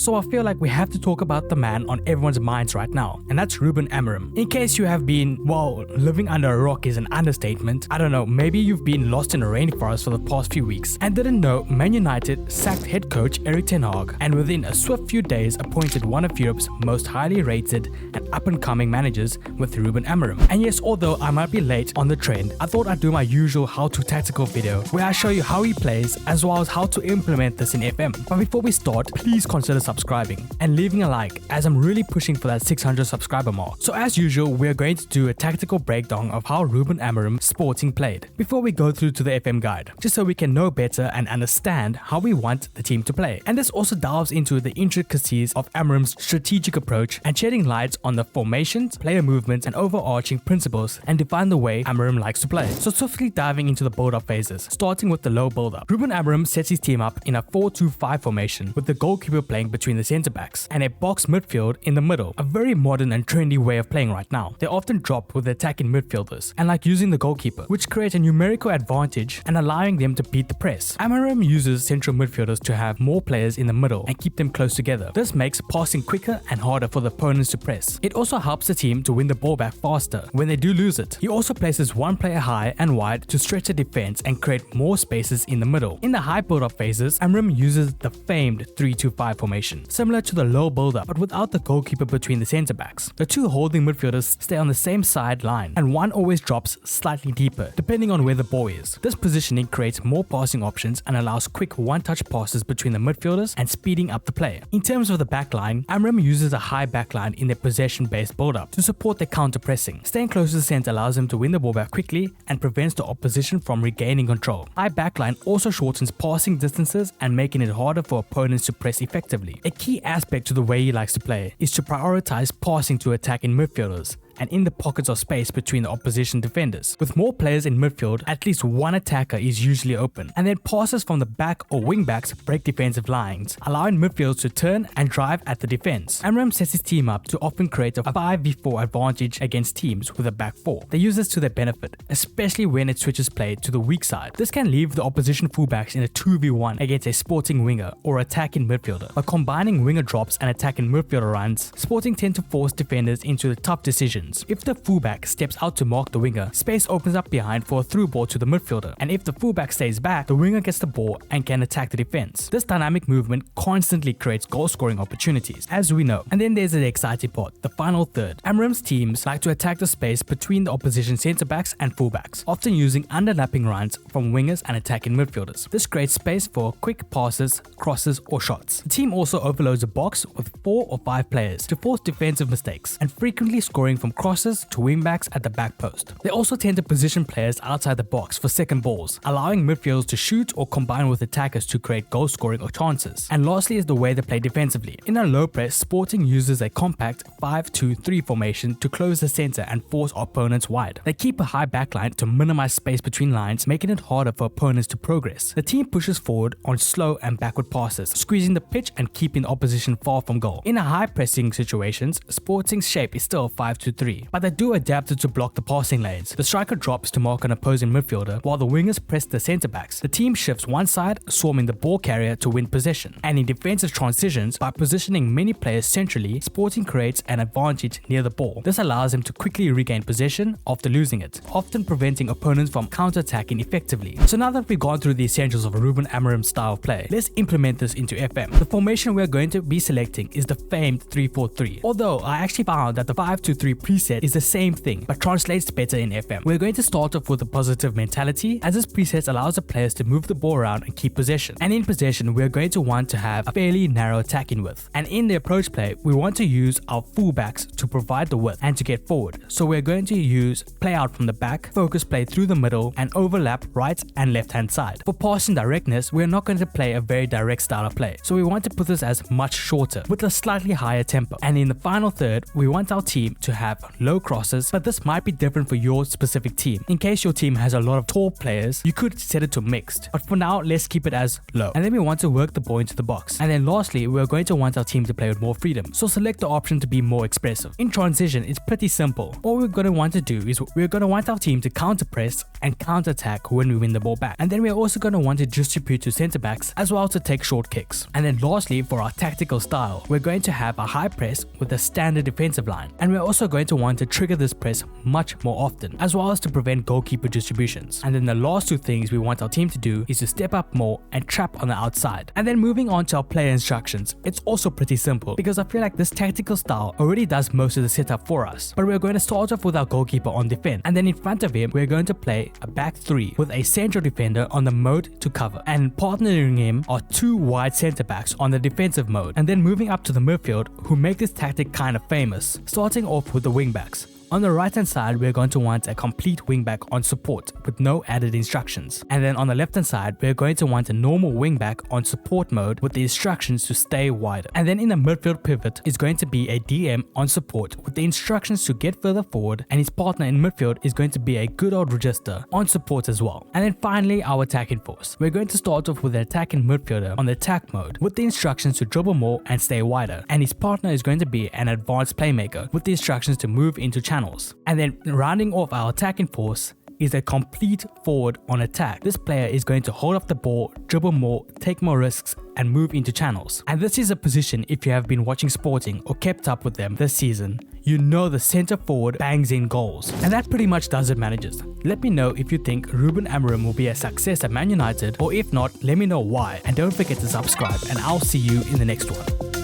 So I feel like we have to talk about the man on everyone's minds right now, and that's Ruben Amorim. In case you have been, living under a rock is an understatement. I don't know, maybe you've been lost in a rainforest for the past few weeks and didn't know Man United sacked head coach Erik ten Hag, and within a swift few days appointed one of Europe's most highly rated and up-and-coming managers with Ruben Amorim. And yes, although I might be late on the trend, I thought I'd do my usual how-to tactical video where I show you how he plays as well as how to implement this in FM. But before we start, please consider subscribing and leaving a like, as I'm really pushing for that 600 subscriber mark. So as usual, we're going to do a tactical breakdown of how Ruben Amorim Sporting played before we go through to the FM guide, just so we can know better and understand how we want the team to play. And this also delves into the intricacies of Amorim's strategic approach and shedding light on the formations, player movements and overarching principles, and define the way Amorim likes to play. So swiftly diving into the build-up phases, starting with the low build-up. Ruben Amorim sets his team up in a 4-2-5 formation with the goalkeeper playing between the centre-backs and a box midfield in the middle, a very modern and trendy way of playing right now. They often drop with attacking midfielders and like using the goalkeeper, which creates a numerical advantage and allowing them to beat the press. Amorim uses central midfielders to have more players in the middle and keep them close together. This makes passing quicker and harder for the opponents to press. It also helps the team to win the ball back faster when they do lose it. He also places one player high and wide to stretch the defense and create more spaces in the middle. In the high build-up phases, Amorim uses the famed 3-2-5 formation, similar to the low build-up but without the goalkeeper between the centre-backs. The two holding midfielders stay on the same side line and one always drops slightly deeper depending on where the ball is. This positioning creates more passing options and allows quick one-touch passes between the midfielders and speeding up the play. In terms of the backline, Amorim uses a high backline in their possession-based build-up to support their counter-pressing. Staying close to the centre allows them to win the ball back quickly and prevents the opposition from regaining control. High backline also shortens passing distances and making it harder for opponents to press effectively. A key aspect to the way he likes to play is to prioritize passing to attacking midfielders and in the pockets of space between the opposition defenders. With more players in midfield, at least one attacker is usually open, and then passes from the back or wing backs break defensive lines, allowing midfielders to turn and drive at the defense. Amorim sets his team up to often create a 5v4 advantage against teams with a back four. They use this to their benefit, especially when it switches play to the weak side. This can leave the opposition fullbacks in a 2v1 against a Sporting winger or attacking midfielder. By combining winger drops and attacking midfielder runs, Sporting tend to force defenders into the tough decisions. If the fullback steps out to mark the winger, space opens up behind for a through ball to the midfielder, and if the fullback stays back, the winger gets the ball and can attack the defense. This dynamic movement constantly creates goal-scoring opportunities, as we know. And then there's the exciting part, the final third. Amorim's teams like to attack the space between the opposition centre-backs and fullbacks, often using underlapping runs from wingers and attacking midfielders. This creates space for quick passes, crosses or shots. The team also overloads the box with 4 or 5 players to force defensive mistakes and frequently scoring from crosses to wingbacks at the back post. They also tend to position players outside the box for second balls, allowing midfielders to shoot or combine with attackers to create goal scoring or chances. And lastly is the way they play defensively. In a low press, Sporting uses a compact 5-2-3 formation to close the centre and force opponents wide. They keep a high backline to minimize space between lines, making it harder for opponents to progress. The team pushes forward on slow and backward passes, squeezing the pitch and keeping the opposition far from goal. In a high pressing situations, Sporting's shape is still 5-2-3, but they do adapt it to block the passing lanes. The striker drops to mark an opposing midfielder while the wingers press the centre-backs. The team shifts one side, swarming the ball carrier to win possession. And in defensive transitions, by positioning many players centrally, Sporting creates an advantage near the ball. This allows them to quickly regain possession after losing it, often preventing opponents from counter-attacking effectively. So now that we've gone through the essentials of Ruben Amorim's style of play, let's implement this into FM. The formation we're going to be selecting is the famed 3-4-3, although I actually found that the 5-2-3 preset is the same thing but translates better in FM. We're going to start off with a positive mentality, as this preset allows the players to move the ball around and keep possession. And in possession, we're going to want to have a fairly narrow attacking width. And in the approach play, we want to use our fullbacks to provide the width and to get forward. So we're going to use play out from the back, focus play through the middle, and overlap right and left hand side. For passing directness, we're not going to play a very direct style of play. So we want to put this as much shorter with a slightly higher tempo. And in the final third, we want our team to have low crosses, but this might be different for your specific team. In case your team has a lot of tall players, you could set it to mixed, but for now let's keep it as low. And then we want to work the ball into the box. And then lastly, we're going to want our team to play with more freedom, so select the option to be more expressive. In transition, it's pretty simple. All we're going to want to do is we're going to want our team to counter press and counter attack when we win the ball back. And then we're also going to want to distribute to center backs as well to take short kicks. And then lastly, for our tactical style, we're going to have a high press with a standard defensive line. And we're also going to want to trigger this press much more often, as well as to prevent goalkeeper distributions. And then the last two things we want our team to do is to step up more and trap on the outside. And then moving on to our player instructions, it's also pretty simple because I feel like this tactical style already does most of the setup for us. But we're going to start off with our goalkeeper on defense, and then in front of him we're going to play a back three with a central defender on the mode to cover, and partnering him are two wide center backs on the defensive mode. And then moving up to the midfield, who make this tactic kind of famous, starting off with the wing backs. On the right hand side, we're going to want a complete wingback on support with no added instructions. And then on the left hand side, we're going to want a normal wingback on support mode with the instructions to stay wider. And then in the midfield pivot is going to be a DM on support with the instructions to get further forward, and his partner in midfield is going to be a good old register on support as well. And then finally, our attacking force. We're going to start off with an attacking midfielder on the attack mode with the instructions to dribble more and stay wider. And his partner is going to be an advanced playmaker with the instructions to move into channels. And then rounding off our attacking force is a complete forward on attack. This player is going to hold up the ball, dribble more, take more risks, and move into channels. And this is a position, if you have been watching Sporting or kept up with them this season, you know the center forward bangs in goals. And that pretty much does it, managers. Let me know if you think Ruben Amorim will be a success at Man United, or if not, let me know why. And don't forget to subscribe, and I'll see you in the next one.